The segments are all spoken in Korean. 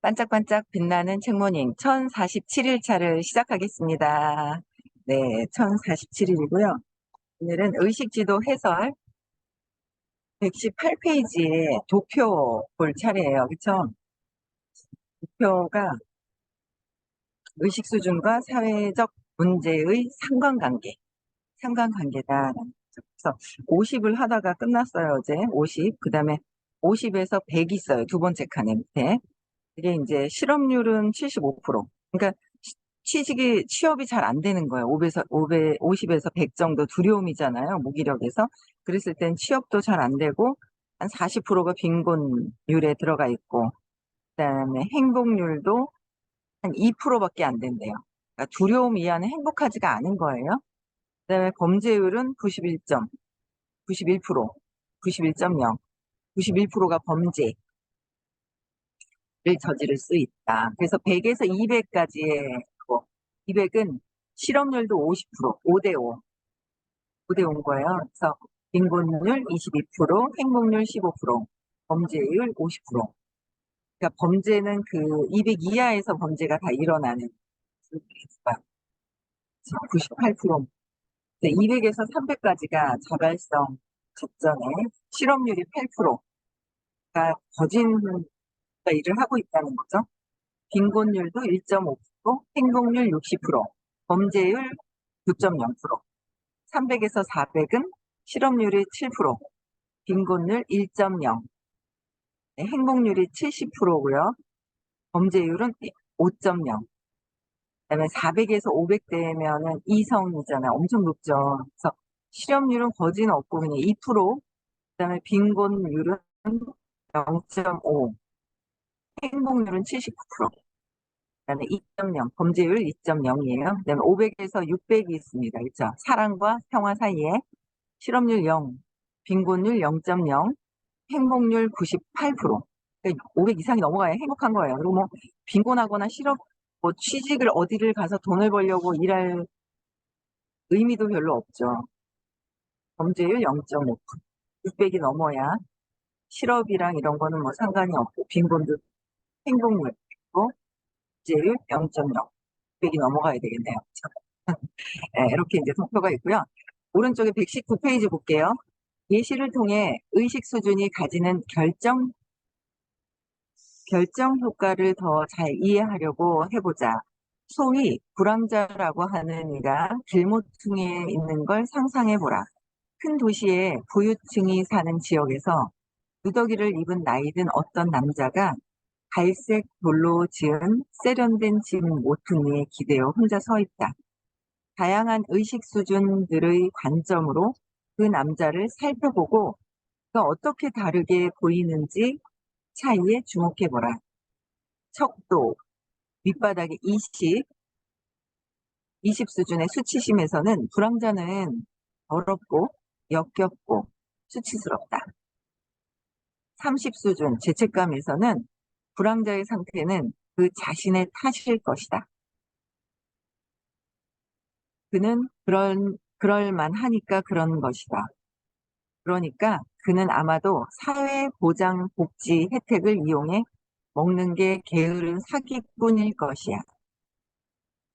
반짝반짝 빛나는 책모닝 1047일차를 시작하겠습니다. 네, 1047일이고요. 오늘은 의식지도 해설 118페이지에 도표 볼 차례예요. 그쵸? 도표가 의식 수준과 사회적 문제의 상관관계다. 그래서 50을 하다가 끝났어요, 어제. 50. 그 다음에 50에서 100 있어요. 두 번째 칸에 밑에. 이게 이제 실업률은 75%. 그러니까 취업이 잘 안 되는 거예요. 50에서 100 정도 두려움이잖아요. 무기력에서. 그랬을 땐 취업도 잘 안 되고, 한 40%가 빈곤율에 들어가 있고, 그다음에 행복률도 한 2%밖에 안 된대요. 그러니까 두려움 이하는 행복하지가 않은 거예요. 그다음에 범죄율은 91%, 91.0, 91%가 범죄. 를 저지를 수 있다. 그래서 100에서 200까지의 200은 실업률도 50%, 5대5, 5대5인 거예요. 그래서 빈곤율 22%, 행복률 15%, 범죄율 50%. 그러니까 범죄는 그 200 이하에서 범죄가 다 일어나는 수가 98%. 200에서 300까지가 자발성 접전에 실업률이 8%가 거진 일을 하고 있다는 거죠. 빈곤율도 1.5%, 행복률 60%, 범죄율 9.0%, 300에서 400은 실업률이 7%, 빈곤율 1.0, 행복률이 70%고요. 범죄율은 5.0. 그다음에 400에서 500대면은 이성이잖아요. 엄청 높죠. 그래서 실업률은 거진 없고 그냥 2%, 그다음에 빈곤율은 0.5, 행복률은 79%. 그다음에 2.0, 범죄율 2.0이에요. 그다음에 500에서 600이 있습니다. 그렇죠? 사랑과 평화 사이에 실업률 0, 빈곤율 0.0, 행복률 98%. 그러니까 500 이상이 넘어가야 행복한 거예요. 그리고 뭐 빈곤하거나 뭐 취직을 어디를 가서 돈을 벌려고 일할 의미도 별로 없죠. 범죄율 0.5%. 600이 넘어야 실업이랑 이런 거는 뭐 상관이 없고 빈곤도 행복률 그리고 범죄율 0.0. 600이 넘어가야 되겠네요. 네, 이렇게 이제 도표가 있고요. 오른쪽에 119페이지 볼게요. 예시를 통해 의식 수준이 가지는 결정 효과를 더 잘 이해하려고 해보자. 소위 불황자라고 하는 이가 길모퉁이에 있는 걸 상상해보라. 큰 도시에 부유층이 사는 지역에서 누더기를 입은 나이든 어떤 남자가 갈색 돌로 지은 세련된 집 모퉁이에 기대어 혼자 서 있다. 다양한 의식 수준들의 관점으로 그 남자를 살펴보고 그가 어떻게 다르게 보이는지 차이에 주목해보라. 척도, 밑바닥에 20 수준의 수치심에서는 불황자는 더럽고 역겹고 수치스럽다. 30 수준 죄책감에서는 불황자의 상태는 그 자신의 탓일 것이다. 그는 그럴 만하니까 그런 것이다. 그러니까 그는 아마도 사회보장복지 혜택을 이용해 먹는 게 게으른 사기꾼일 것이야.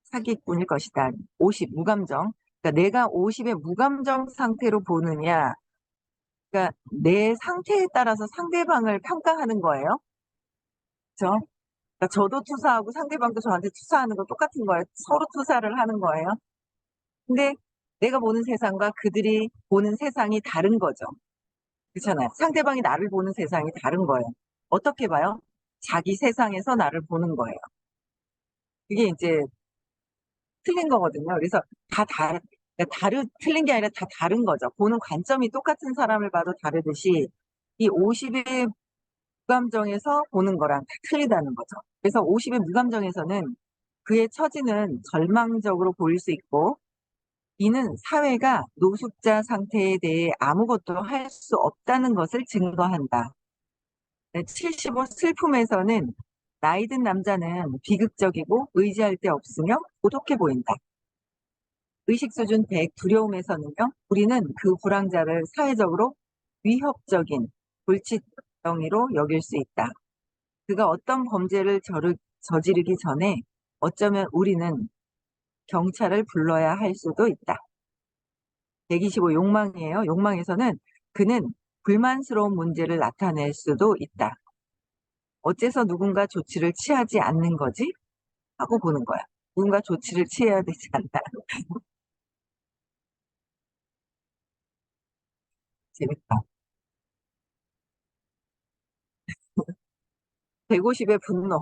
사기꾼일 것이다. 50, 무감정. 그러니까 내가 50의 무감정 상태로 보느냐, 그러니까 내 상태에 따라서 상대방을 평가하는 거예요. 그렇죠? 그러니까 저도 투사하고 상대방도 저한테 투사하는 거 똑같은 거예요. 서로 투사를 하는 거예요. 근데 내가 보는 세상과 그들이 보는 세상이 다른 거죠. 그렇잖아요. 상대방이 나를 보는 세상이 다른 거예요. 어떻게 봐요? 자기 세상에서 나를 보는 거예요. 그게 이제 틀린 거거든요. 그래서 그러니까 틀린 게 아니라 다 다른 거죠. 보는 관점이 똑같은 사람을 봐도 다르듯이 이 50의 무감정에서 보는 거랑 다 틀리다는 거죠. 그래서 50의 무감정에서는 그의 처지는 절망적으로 보일 수 있고 이는 사회가 노숙자 상태에 대해 아무것도 할 수 없다는 것을 증거한다. 75 슬픔에서는 나이 든 남자는 비극적이고 의지할 데 없으며 고독해 보인다. 의식 수준 100 두려움에서는요, 우리는 그 불황자를 사회적으로 위협적인 불치덩이로 여길 수 있다. 그가 어떤 범죄를 저지르기 전에 어쩌면 우리는 경찰을 불러야 할 수도 있다. 125 욕망이에요. 욕망에서는 그는 불만스러운 문제를 나타낼 수도 있다. 어째서 누군가 조치를 취하지 않는 거지? 하고 보는 거야. 누군가 조치를 취해야 되지 않나. 재밌다. 150의 분노.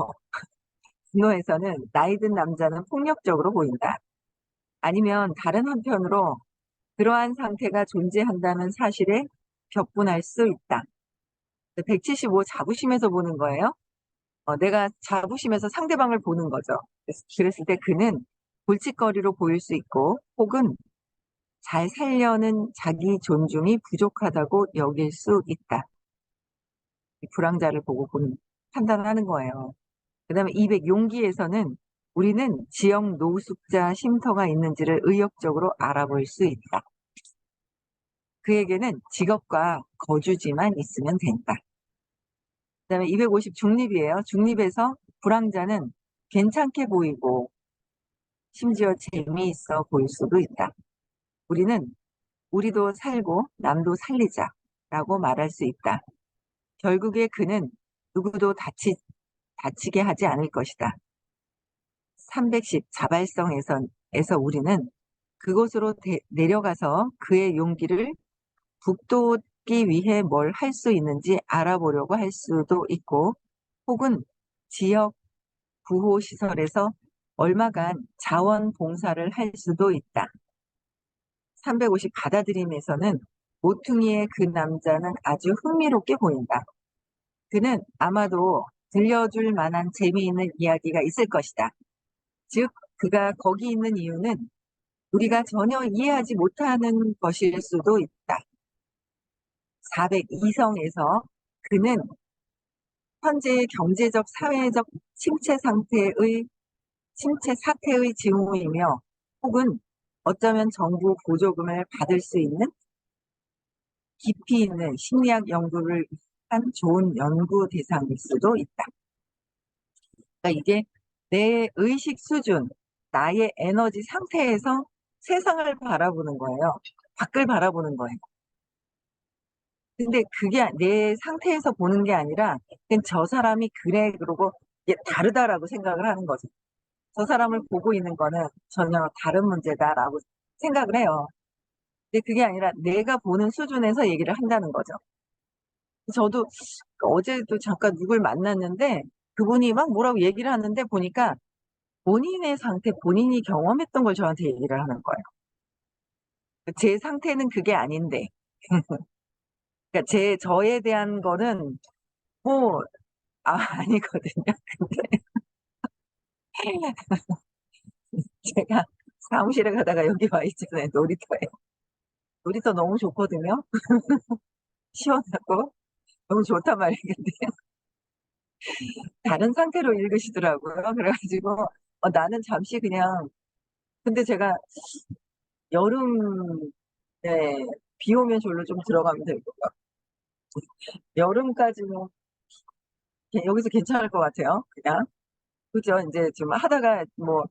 분노에서는 나이 든 남자는 폭력적으로 보인다. 아니면 다른 한편으로 그러한 상태가 존재한다는 사실에 격분할 수 있다. 175 자부심에서 보는 거예요. 내가 자부심에서 상대방을 보는 거죠. 그랬을 때 그는 골칫거리로 보일 수 있고 혹은 잘 살려는 자기 존중이 부족하다고 여길 수 있다. 이 불황자를 보고 판단하는 거예요. 그 다음에 200 용기에서는 우리는 지역 노숙자 쉼터가 있는지를 의욕적으로 알아볼 수 있다. 그에게는 직업과 거주지만 있으면 된다. 그다음에 250 중립이에요. 중립에서 불황자는 괜찮게 보이고 심지어 재미있어 보일 수도 있다. 우리는 우리도 살고 남도 살리자라고 말할 수 있다. 결국에 그는 누구도 다치게 하지 않을 것이다. 310 자발성에서 우리는 그곳으로 내려가서 그의 용기를 북돋기 위해 뭘 할 수 있는지 알아보려고 할 수도 있고 혹은 지역 구호시설에서 얼마간 자원봉사를 할 수도 있다. 350 받아들임에서는 모퉁이의 그 남자는 아주 흥미롭게 보인다. 그는 아마도 들려줄 만한 재미있는 이야기가 있을 것이다. 즉, 그가 거기 있는 이유는 우리가 전혀 이해하지 못하는 것일 수도 있다. 400 이성에서 그는 현재의 경제적, 사회적 침체 사태의 징후이며 혹은 어쩌면 정부 보조금을 받을 수 있는 깊이 있는 심리학 연구를 한 좋은 연구 대상일 수도 있다. 그러니까 이게 내 의식 수준, 나의 에너지 상태에서 세상을 바라보는 거예요. 밖을 바라보는 거예요. 근데 그게 내 상태에서 보는 게 아니라 그냥 저 사람이 그래 그러고 이게 다르다라고 생각을 하는 거죠. 저 사람을 보고 있는 거는 전혀 다른 문제다라고 생각을 해요. 근데 그게 아니라 내가 보는 수준에서 얘기를 한다는 거죠. 저도 어제도 잠깐 누굴 만났는데 그분이 막 뭐라고 얘기를 하는데 보니까 본인의 상태, 본인이 경험했던 걸 저한테 얘기를 하는 거예요. 제 상태는 그게 아닌데. 그러니까 저에 대한 거는 뭐, 아니거든요. 근데 제가 사무실에 가다가 여기 와 있잖아요. 놀이터에. 놀이터 너무 좋거든요. 시원하고 너무 좋단 말이에요. 근데 다른 상태로 읽으시더라고요. 그래가지고 나는 잠시 그냥 근데 제가 여름에 비 오면 졸로 좀 들어가면 될 것 같아요. 여름까지는 여기서 괜찮을 것 같아요. 그냥 그죠? 이제 좀 하다가 뭐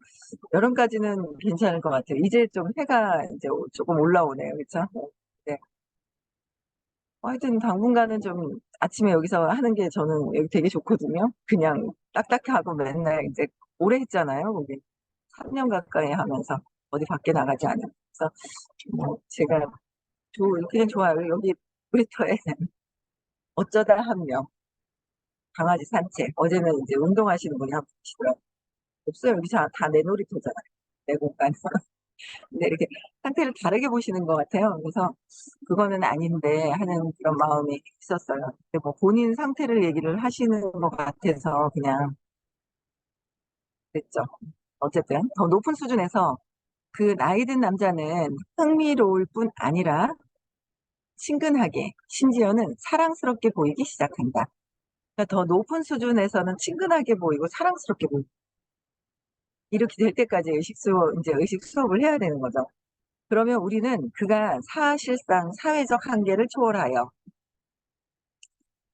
여름까지는 괜찮을 것 같아요. 이제 좀 해가 이제 조금 올라오네요. 그렇죠? 네. 하여튼 당분간은 좀 아침에 여기서 하는 게 저는 여기 되게 좋거든요. 그냥 딱딱하고 맨날 이제 오래 했잖아요. 거기 3년 가까이 하면서 어디 밖에 나가지 않으면서 뭐 제가 그냥 좋아요. 여기 놀이터에 어쩌다 한 명 강아지 산책. 어제는 이제 운동하시는 분이 한 분 계시더라고요. 없어요. 여기 다 내 놀이터잖아요. 내 공간. 근데 이렇게 상태를 다르게 보시는 것 같아요. 그래서 그거는 아닌데 하는 그런 마음이 있었어요. 근데 뭐 본인 상태를 얘기를 하시는 것 같아서 그냥 그랬죠. 어쨌든 더 높은 수준에서 그 나이 든 남자는 흥미로울 뿐 아니라 친근하게 심지어는 사랑스럽게 보이기 시작한다. 그러니까 더 높은 수준에서는 친근하게 보이고 사랑스럽게 보이고 이렇게 될 때까지 이제 의식 수업을 해야 되는 거죠. 그러면 우리는 그가 사실상 사회적 한계를 초월하여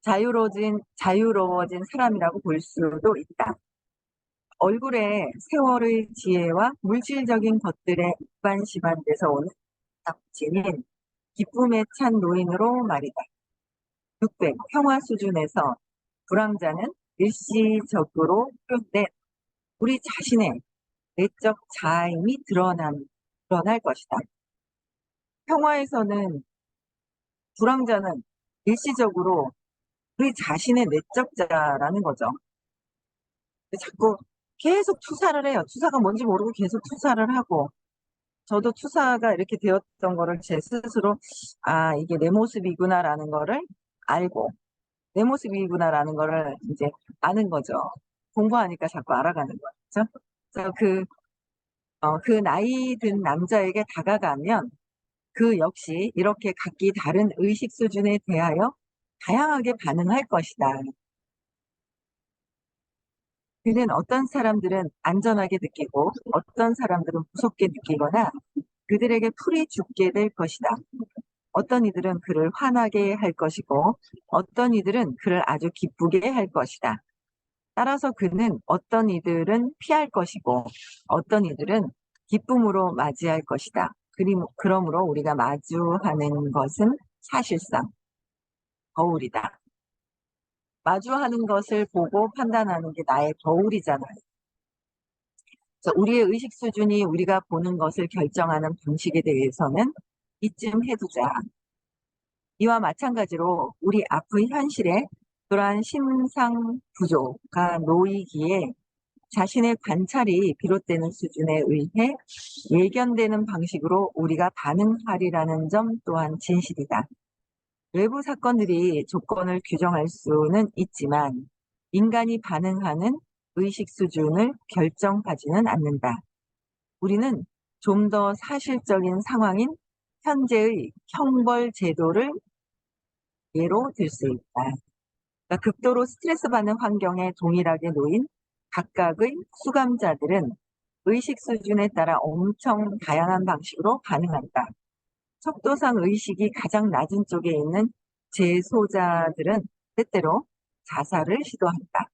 자유로워진 사람이라고 볼 수도 있다. 얼굴에 세월의 지혜와 물질적인 것들에 입반시반돼서 오는 답진인 기쁨에 찬 노인으로 말이다. 600. 평화 수준에서 불황자는 일시적으로 표현된 우리 자신의 내적 자아임이 드러날 것이다. 평화에서는 불황자는 일시적으로 우리 자신의 내적 자라는 거죠. 자꾸 계속 투사를 해요. 투사가 뭔지 모르고 계속 투사를 하고, 저도 투사가 이렇게 되었던 거를 제 스스로, 아, 이게 내 모습이구나라는 거를 알고, 내 모습이구나라는 거를 이제 아는 거죠. 공부하니까 자꾸 알아가는 거죠. 그래서 그 나이 든 남자에게 다가가면 그 역시 이렇게 각기 다른 의식 수준에 대하여 다양하게 반응할 것이다. 그는 어떤 사람들은 안전하게 느끼고 어떤 사람들은 무섭게 느끼거나 그들에게 풀이 죽게 될 것이다. 어떤 이들은 그를 화나게 할 것이고 어떤 이들은 그를 아주 기쁘게 할 것이다. 따라서 그는 어떤 이들은 피할 것이고 어떤 이들은 기쁨으로 맞이할 것이다. 그러므로 우리가 마주하는 것은 사실상 거울이다. 마주하는 것을 보고 판단하는 게 나의 거울이잖아요. 그래서 우리의 의식 수준이 우리가 보는 것을 결정하는 방식에 대해서는 이쯤 해두자. 이와 마찬가지로 우리 앞의 현실에 그러한 심상 구조가 놓이기에 자신의 관찰이 비롯되는 수준에 의해 예견되는 방식으로 우리가 반응하리라는 점 또한 진실이다. 외부 사건들이 조건을 규정할 수는 있지만 인간이 반응하는 의식 수준을 결정하지는 않는다. 우리는 좀 더 사실적인 상황인 현재의 형벌 제도를 예로 들 수 있다. 그러니까 극도로 스트레스 받는 환경에 동일하게 놓인 각각의 수감자들은 의식 수준에 따라 엄청 다양한 방식으로 반응한다. 척도상 의식이 가장 낮은 쪽에 있는 재소자들은 때때로 자살을 시도한다.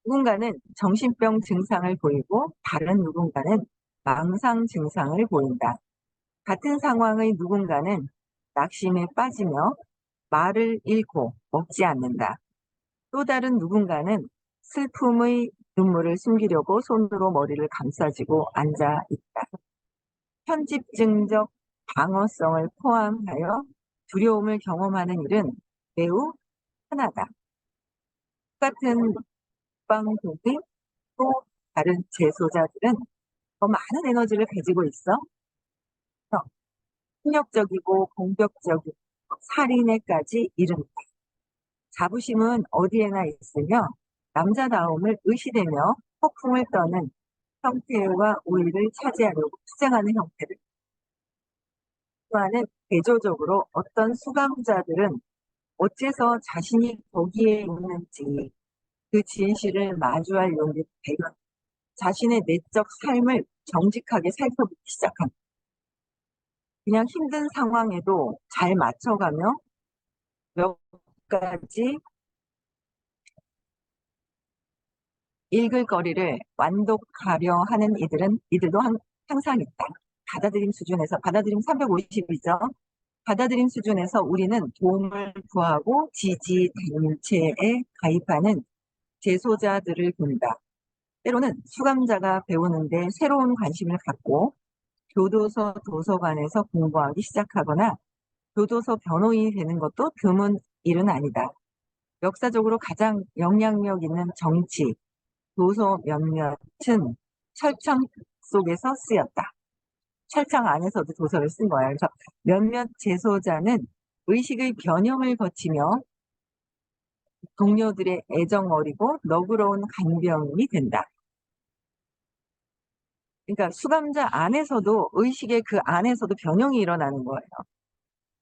누군가는 정신병 증상을 보이고 다른 누군가는 망상 증상을 보인다. 같은 상황의 누군가는 낙심에 빠지며 말을 잃고 먹지 않는다. 또 다른 누군가는 슬픔의 눈물을 숨기려고 손으로 머리를 감싸쥐고 앉아 있다. 편집증적 방어성을 포함하여 두려움을 경험하는 일은 매우 흔하다. 똑같은 방송이 또 다른 재소자들은 더 많은 에너지를 가지고 있어 폭력적이고 공격적이고 살인에까지 이른다. 자부심은 어디에나 있으며 남자다움을 의시되며 폭풍을 떠는 형태와 우위를 차지하려고 투쟁하는 형태를 또한은 대조적으로 어떤 수감자들은 어째서 자신이 거기에 있는지 그 진실을 마주할 용기를 발견, 자신의 내적 삶을 정직하게 살펴보기 시작합니다. 그냥 힘든 상황에도 잘 맞춰가며 몇 가지 읽을 거리를 완독하려 하는 이들도 항상 있다. 받아들임 350이죠. 받아들임 수준에서 우리는 도움을 구하고 지지 단체에 가입하는 재소자들을 본다. 때로는 수감자가 배우는데 새로운 관심을 갖고 교도소 도서관에서 공부하기 시작하거나 교도소 변호인이 되는 것도 드문 일은 아니다. 역사적으로 가장 영향력 있는 정치, 도서 몇몇은 철창 속에서 쓰였다. 철창 안에서도 도서를 쓴 거예요. 그래서 몇몇 재소자는 의식의 변형을 거치며 동료들의 애정 어리고 너그러운 간병이 된다. 그러니까 수감자 안에서도 의식의 그 안에서도 변형이 일어나는 거예요.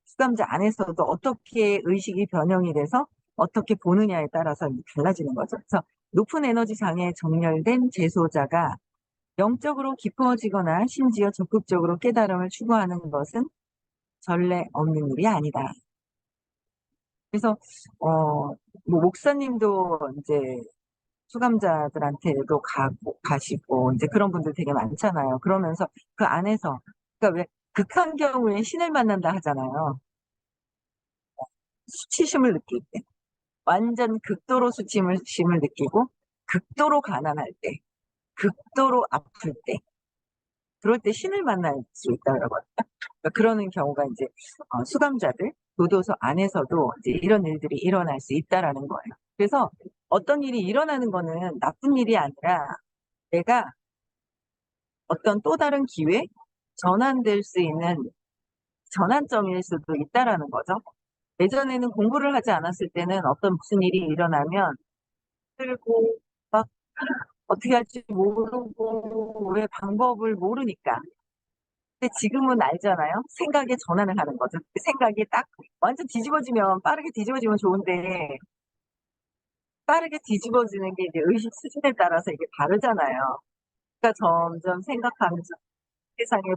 수감자 안에서도 어떻게 의식이 변형이 돼서 어떻게 보느냐에 따라서 달라지는 거죠. 그래서 높은 에너지 장애에 정렬된 재소자가 영적으로 깊어지거나 심지어 적극적으로 깨달음을 추구하는 것은 전례 없는 일이 아니다. 그래서, 뭐, 목사님도 이제 수감자들한테도 가시고, 이제 그런 분들 되게 많잖아요. 그러면서 그 안에서, 그러니까 왜 극한 경우에 신을 만난다 하잖아요. 수치심을 느낄 때. 완전 극도로 수치심을 느끼고, 극도로 가난할 때, 극도로 아플 때, 그럴 때 신을 만날 수 있다고 하거든요. 그러니까 그러는 경우가 이제 수감자들, 교도소 안에서도 이제 이런 일들이 일어날 수 있다라는 거예요. 그래서 어떤 일이 일어나는 거는 나쁜 일이 아니라 내가 어떤 또 다른 기회, 전환될 수 있는 전환점일 수도 있다라는 거죠. 예전에는 공부를 하지 않았을 때는 어떤 무슨 일이 일어나면 들고 막 어떻게 할지 모르고 왜 방법을 모르니까. 근데 지금은 알잖아요. 생각의 전환을 하는 거죠. 그 생각이 딱 완전 뒤집어지면 빠르게 뒤집어지면 좋은데 빠르게 뒤집어지는 게 이제 의식 수준에 따라서 이게 다르잖아요. 그러니까 점점 생각하면서 세상에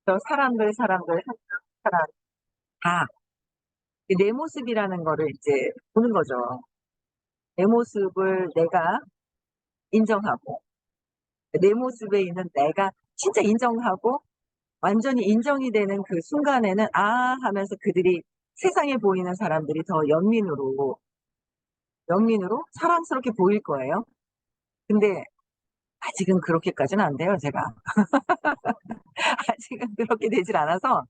저 사람들 사람 다 내 모습이라는 거를 이제 보는 거죠. 내 모습을 내가 인정하고 내 모습에 있는 내가 진짜 인정하고 완전히 인정이 되는 그 순간에는 아 하면서 그들이 세상에 보이는 사람들이 더 연민으로 사랑스럽게 보일 거예요. 근데 아직은 그렇게까지는 안 돼요, 제가. 아직은 그렇게 되질 않아서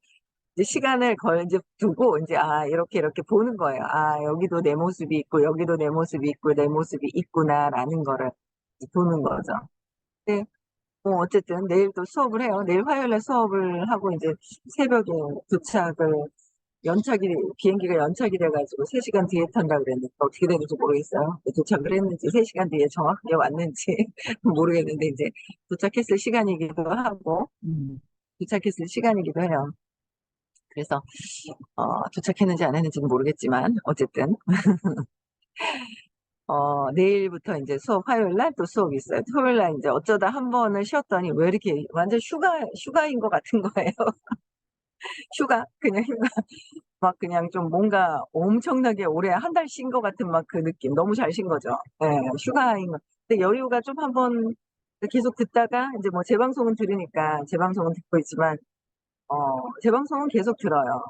이제 시간을 걸 이제 두고 이제 아 이렇게 보는 거예요. '아 여기도 내 모습이 있고 여기도 내 모습이 있고 내 모습이 있구나.'라는 거를 이제 보는 거죠. 네. 뭐 어쨌든 내일 또 수업을 해요. 내일 화요일 날 수업을 하고 이제 새벽에 도착을 연착이 비행기가 연착이 돼 가지고 3 시간 뒤에 탄다고 그랬는데 어떻게 되는지 모르겠어요. 도착을 했는지 3 시간 뒤에 정확하게 왔는지 모르겠는데 이제 도착했을 시간이기도 하고 도착했을 시간이기도 해요. 그래서 도착했는지 안 했는지는 모르겠지만 어쨌든 내일부터 인제 수업 화요일 날 또 수업이 있어요. 토요일 날 인제 어쩌다 한 번을 쉬었더니 왜 이렇게 완전 휴가인 것 같은 거예요. 휴가, 그냥 휴가. 막 그냥 좀 뭔가 엄청나게 오래 한 달 쉰 것 같은 막 그 느낌. 너무 잘 쉰 거죠. 예. 휴가인 거. 근데 여유가 좀 한번 계속 듣다가 인제 뭐 재방송은 들으니까 재방송은 듣고 있지만 재방송은 계속 들어요.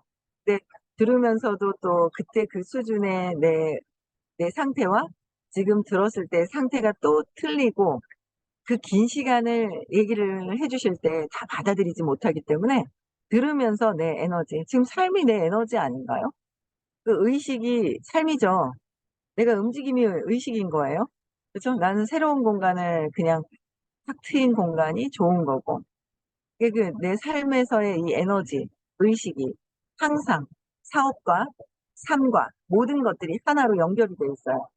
근데 들으면서도 또 그때 그 수준의 내 상태와 지금 들었을 때 상태가 또 틀리고 그 긴 시간을 얘기를 해 주실 때 다 받아들이지 못하기 때문에 들으면서 내 에너지 지금 삶이 내 에너지 아닌가요? 그 의식이 삶이죠. 내가 움직임이 의식인 거예요. 그죠? 나는 새로운 공간을 그냥 탁 트인 공간이 좋은 거고 그게 그 내 삶에서의 이 에너지, 의식이 항상 사업과 삶과 모든 것들이 하나로 연결이 돼 있어요.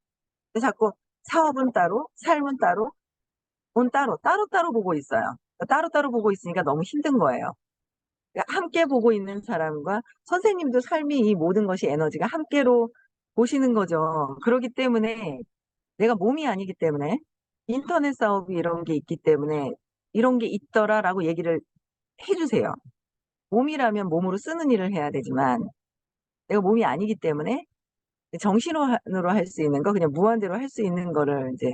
근데 자꾸 사업은 따로 삶은 따로 돈 따로따로 보고 있어요. 따로따로 보고 있으니까 너무 힘든 거예요. 그러니까 함께 보고 있는 사람과 선생님도 삶이 이 모든 것이 에너지가 함께로 보시는 거죠. 그러기 때문에 내가 몸이 아니기 때문에 인터넷 사업이 이런 게 있기 때문에 "이런 게 있더라."라고 얘기를 해 주세요. 몸이라면 몸으로 쓰는 일을 해야 되지만 내가 몸이 아니기 때문에 정신으로 할 수 있는 거 그냥 무한대로 할 수 있는 거를 인제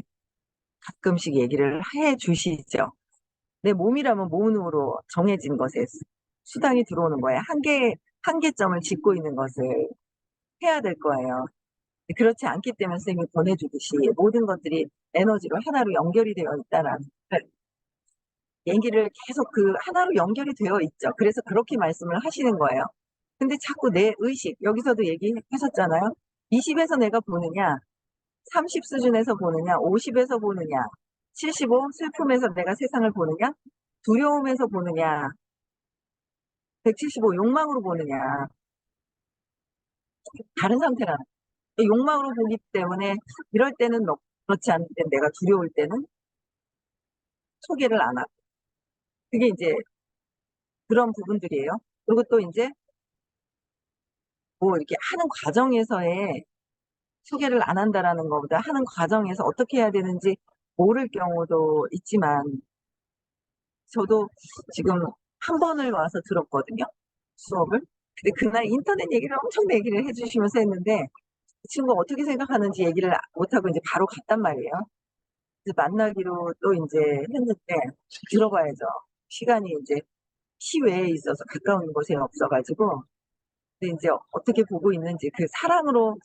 가끔씩 얘기를 해 주시죠. 내 몸이라면 몸으로 정해진 것에 수당이 들어오는 거예요. 한계점을 짚고 있는 것을 해야 될 거예요. 그렇지 않기 때문에 선생님이 보내 주듯이 모든 것들이 에너지로 하나로 연결이 되어 있다라는 얘기를 계속 그 하나로 연결이 되어 있죠. 그래서 그렇게 말씀을 하시는 거예요. 근데 자꾸 내 의식 여기서도 얘기하셨잖아요. 20 에서 내가 보느냐 30 수준에서 보느냐 50 에서 보느냐 75 슬픔에서 내가 세상을 보느냐 두려움에서 보느냐 175 욕망으로 보느냐 다른 상태라는 거예요. 욕망으로 보기 때문에 이럴 때는 그렇지 않을 땐 내가 두려울 때는 소개를 안 하고 그게 인제 그런 부분들이에요. 그리고 또 인제 뭐 이렇게 하는 과정에서의 소개를 안 한다라는 것보다 하는 과정에서 어떻게 해야 되는지 모를 경우도 있지만 저도 지금 한 번을 와서 들었거든요, 수업을. 근데 그날 인터넷 얘기를 엄청 얘기를 해주시면서 했는데 그 친구가 어떻게 생각하는지 얘기를 못하고 이제 바로 갔단 말이에요. 그래서 만나기로 또 이제 했는데 들어봐야죠. 시간이 이제 시외에 있어서 가까운 곳에 없어가지고 근데 이제 어떻게 보고 있는지 그 사랑으로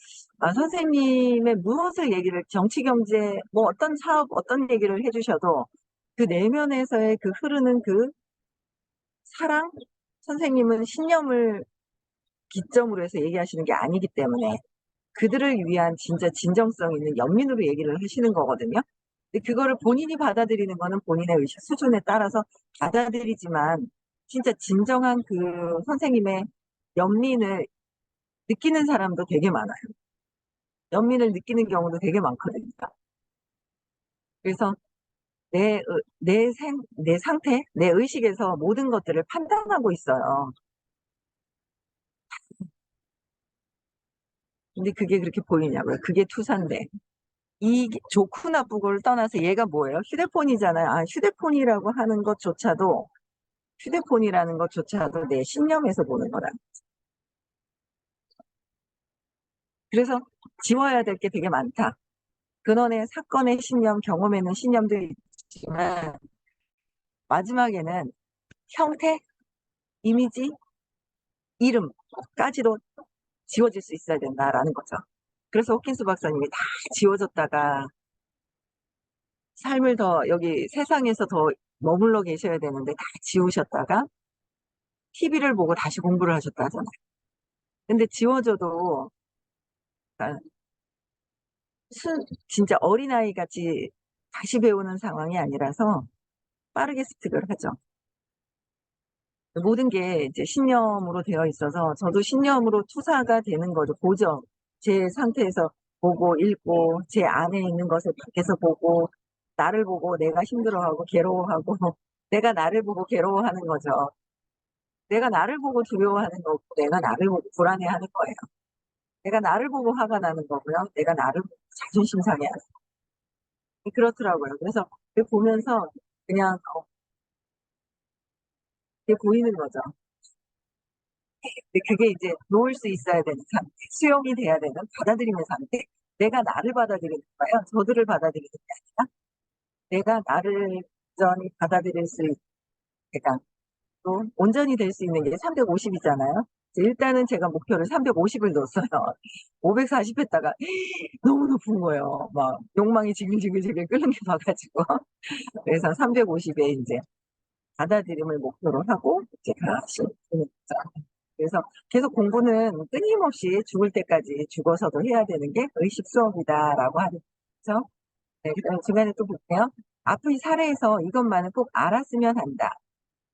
선생님의 무엇을 얘기를 정치 경제 뭐 어떤 사업 어떤 얘기를 해주셔도 그 내면에서의 그 흐르는 그 사랑 선생님은 신념을 기점으로 해서 얘기하시는 게 아니기 때문에 그들을 위한 진짜 진정성 있는 연민으로 얘기를 하시는 거거든요. 근데 그거를 본인이 받아들이는 거는 본인의 의식 수준에 따라서 받아들이지만 진짜 진정한 그 선생님의 연민을 느끼는 사람도 되게 많아요. 연민을 느끼는 경우도 되게 많거든요. 그래서 내 상태, 내 의식에서 모든 것들을 판단하고 있어요. 근데 그게 그렇게 보이냐고요. 그게 투사인데. 이 좋고 나쁘고를 떠나서 얘가 뭐예요? 휴대폰이잖아요. 휴대폰이라고 하는 것조차도, 휴대폰이라는 것조차도 내 신념에서 보는 거라. 그래서 지워야 될 게 되게 많다. 근원의 사건의 신념, 경험에는 신념도 있지만, 마지막에는 형태, 이미지, 이름까지도 지워질 수 있어야 된다라는 거죠. 그래서 호킨스 박사님이 다 지워졌다가 삶을 더 여기 세상에서 더 머물러 계셔야 되는데 다 지우셨다가 TV를 보고 다시 공부를 하셨다 하잖아요. 근데 지워져도 그러니까 진짜 어린아이 같이 다시 배우는 상황이 아니라서 빠르게 습득을 하죠. 모든 게 이제 신념으로 되어 있어서 저도 신념으로 투사가 되는 거죠. 보죠. 제 상태에서 보고 읽고 제 안에 있는 것을 밖에서 보고 나를 보고 내가 힘들어하고 괴로워하고 내가 나를 보고 괴로워하는 거죠. 내가 나를 보고 두려워하는 거고 내가 나를 보고 불안해하는 거예요. 내가 나를 보고 화가 나는 거고요. 내가 나를 보고 자존심 상해하는 거. 그렇더라고요. 그래서 그걸 보면서 그냥 그게 보이는 거죠. 근데 그게 이제 놓을 수 있어야 되는 상태, 수용이 돼야 되는 받아들이는 상태. 내가 나를 받아들이는 거예요. 저들을 받아들이는 게 아니라 내가 나를 온전히 받아들일 수 그러니까 또 온전히 될 수 있는 게 350이잖아요. 일단은 제가 목표를 350을 넣었어요. 540 했다가 너무 높은 거예요. 막 욕망이 지글지글지글 끓는 게 봐가지고 그래서 350에 이제 받아들임을 목표로 하고 이제 같이 되는 거죠. 그래서 계속 공부는 끊임없이 죽을 때까지 죽어서도 해야 되는 게 의식 수업이다라고 하는 거죠. 네, 그다음 중간에 또 볼게요. 앞의 사례에서 이것만은 꼭 알았으면 한다.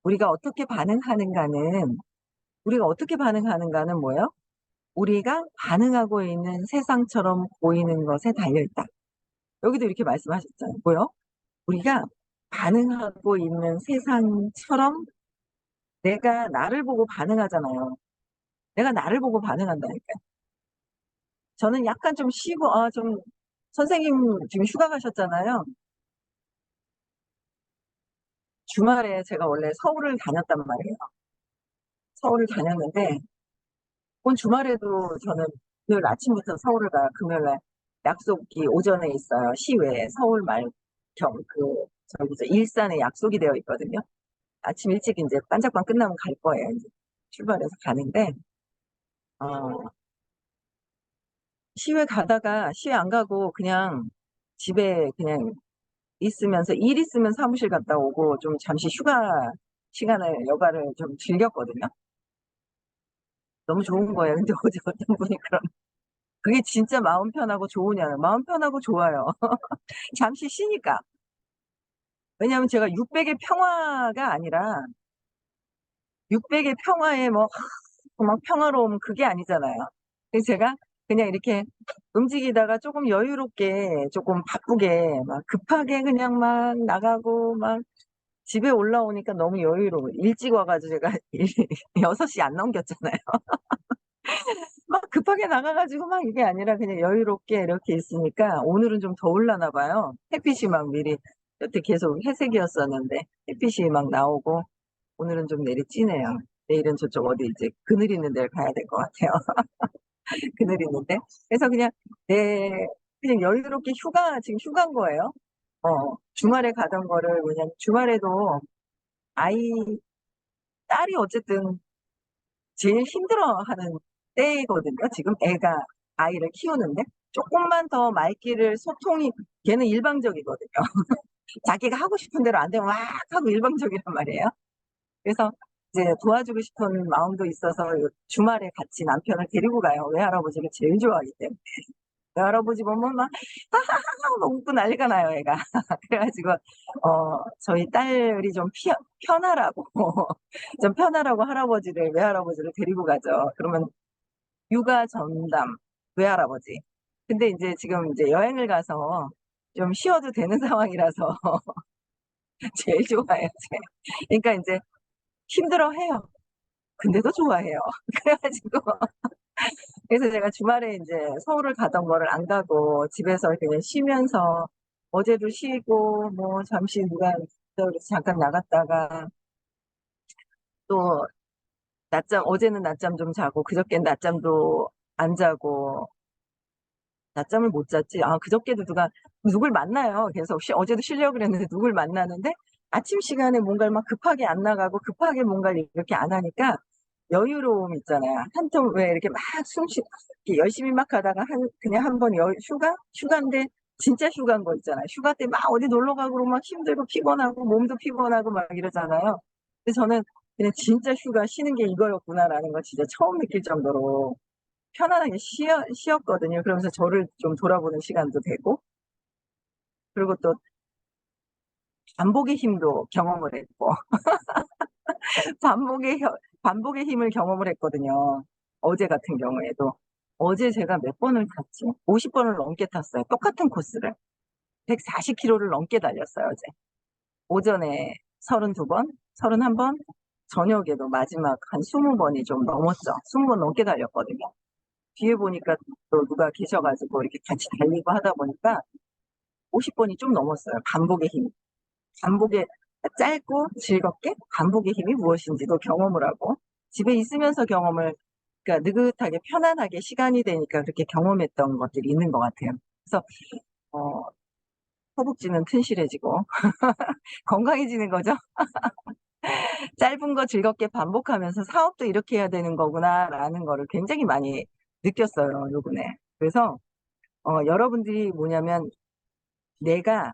우리가 어떻게 반응하는가는 우리가 어떻게 반응하는가는 뭐예요? 우리가 반응하고 있는 세상처럼 보이는 것에 달려있다. 여기도 이렇게 말씀하셨잖아요. 뭐요? 우리가 반응하고 있는 세상처럼 내가 나를 보고 반응하잖아요. 내가 나를 보고 반응한다니까. 저는 약간 좀 쉬고, 선생님 지금 휴가 가셨잖아요. 주말에 제가 원래 서울을 다녔단 말이에요. 서울을 다녔는데, 본 주말에도 저는 금요일 아침부터 서울을 가요. 금요일 날 약속이 오전에 있어요. 시외에 서울 말 저기서 일산에 약속이 되어 있거든요. 아침 일찍 이제 반짝반 끝나면 갈 거예요. 이제 출발해서 가는데, 어, 시외 가다가 시외 안 가고 그냥 집에 그냥 있으면서 일 있으면 사무실 갔다 오고 좀 잠시 휴가 시간을 여가를 좀 즐겼거든요. 너무 좋은 거예요. 근데 어제 어떤 분이 그게 진짜 마음 편하고 좋으냐요. 마음 편하고 좋아요. 잠시 쉬니까. 왜냐하면 제가 600의 평화가 아니라 600의 평화에 뭐 막 평화로움 그게 아니잖아요. 그래서 제가 그냥 이렇게 움직이다가 조금 여유롭게 조금 바쁘게 막 급하게 그냥 막 나가고 막 집에 올라오니까 너무 여유로워. 일찍 와가지고 제가 6시 안 넘겼잖아요. 막 급하게 나가가지고 막 이게 아니라 그냥 여유롭게 이렇게 있으니까 오늘은 좀 더울라나 봐요. 햇빛이 막 미리 여태 계속 회색이었었는데 햇빛이 막 나오고 오늘은 좀 내리찌네요. 내일은 저쪽 어디 이제 그늘 있는 데를 가야 될 것 같아요. 그늘 있는데. 그래서 그냥 여유롭게 지금 휴가인 거예요. 주말에 가던 거를, 왜냐면 주말에도 아이, 딸이 어쨌든 제일 힘들어하는 때거든요. 지금 아이를 키우는데 조금만 더 말귀를 걔는 일방적이거든요. 자기가 하고 싶은 대로 안 되면 막 하고 일방적이란 말이에요. 그래서 이제 도와주고 싶은 마음도 있어서 주말에 같이 남편을 데리고 가요. 외할아버지를 제일 좋아하기 때문에. 외할아버지 보면 막 하하하하 막 웃고 난리가 나요, 애가. 그래가지고 저희 딸이 좀 편하라고 좀 편하라고 외할아버지를 데리고 가죠. 그러면 육아 전담 외할아버지. 근데 이제 지금 이제 여행을 가서 좀 쉬어도 되는 상황이라서 제일 좋아해요. 그러니까 이제 힘들어해요. 근데도 좋아해요. 그래가지고 그래서 제가 주말에 이제 서울을 가던 거를 안 가고 집에서 그냥 쉬면서 어제도 쉬고 뭐 잠시 누가 그래서 잠깐 나갔다가 또 어제는 낮잠 좀 자고 그저께는 낮잠도 안 자고 낮잠을 못 잤지. 그저께도 누굴 만나요. 그래서 어제도 쉬려고 그랬는데 누굴 만나는데 아침 시간에 뭔가를 막 급하게 안 나가고 급하게 뭔가를 이렇게 안 하니까 여유로움 있잖아요. 한텀 왜 이렇게 막 이렇게 열심히 막 하다가 그냥 한번 휴가인데 진짜 휴가인 거 있잖아요. 휴가 때 막 어디 놀러 가고 막 힘들고 피곤하고 몸도 피곤하고 막 이러잖아요. 근데 저는 그냥 진짜 휴가 쉬는 게 이거였구나라는 걸 진짜 처음 느낄 정도로 편안하게 쉬었거든요. 그러면서 저를 좀 돌아보는 시간도 되고, 그리고 또 반복의 힘도 경험을 했고, 반복의, 반복의 힘을 경험을 했거든요. 어제 같은 경우에도. 어제 제가 몇 번을 탔지? 50번을 넘게 탔어요. 똑같은 코스를. 140km를 넘게 달렸어요, 어제. 오전에 32번, 31번, 저녁에도 마지막 한 20번이 좀 넘었죠. 20번 넘게 달렸거든요. 뒤에 보니까 또 누가 계셔가지고 이렇게 같이 달리고 하다 보니까 50번이 좀 넘었어요. 반복의 힘. 반복의 짧고 즐겁게 반복의 힘이 무엇인지도 경험을 하고 집에 있으면서 그러니까 느긋하게 편안하게 시간이 되니까 그렇게 경험했던 것들이 있는 것 같아요. 그래서 어, 허벅지는 튼실해지고 건강해지는 거죠. 짧은 거 즐겁게 반복하면서 사업도 이렇게 해야 되는 거구나라는 거를 굉장히 많이 느꼈어요, 요번에. 그래서 여러분들이 뭐냐면 내가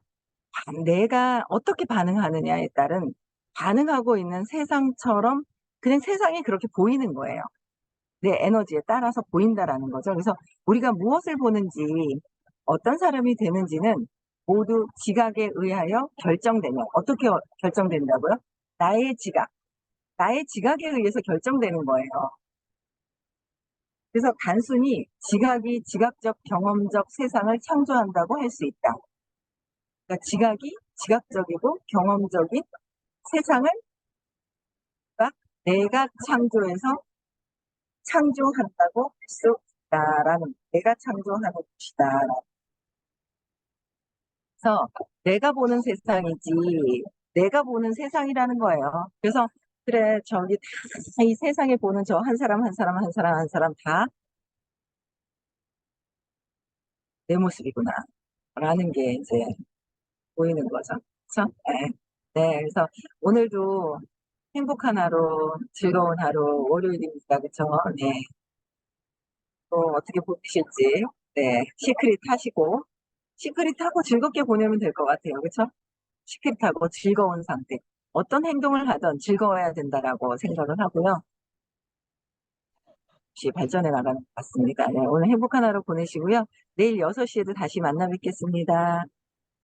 내가 어떻게 반응하느냐에 따른 반응하고 있는 세상처럼 그냥 세상이 그렇게 보이는 거예요. 내 에너지에 따라서 보인다라는 거죠. 그래서 우리가 무엇을 보는지 어떤 사람이 되는지는 모두 지각에 의하여 결정되며 어떻게 결정된다고요? 나의 지각, 나의 지각에 의해서 결정되는 거예요. 그래서 단순히 지각이 지각적 경험적 세상을 창조한다고 할 수 있다. 그러니까 지각이 지각적이고 경험적인 세상을 내가 창조한다고 할 수 있다라는 내가 창조하는 것이다. 그래서 내가 보는 세상이지 내가 보는 세상이라는 거예요. 그래서 그래 저기 다 이 세상에 보는 저 한 사람 한 사람 한 사람 한 사람 다 내 모습이구나 라는 게 이제 보이는 거죠. 그렇죠? 네. 네. 그래서 오늘도 행복한 하루, 즐거운 하루, 월요일입니다. 그쵸? 네. 또 어떻게 보내실지, 네. 시크릿 하고 즐겁게 보내면 될 것 같아요. 그쵸? 시크릿하고 즐거운 상태. 어떤 행동을 하든 즐거워야 된다라고 생각을 하고요. 역시 발전해 나가는 것 같습니다. 네. 오늘 행복한 하루 보내시고요. 내일 6시에도 다시 만나 뵙겠습니다.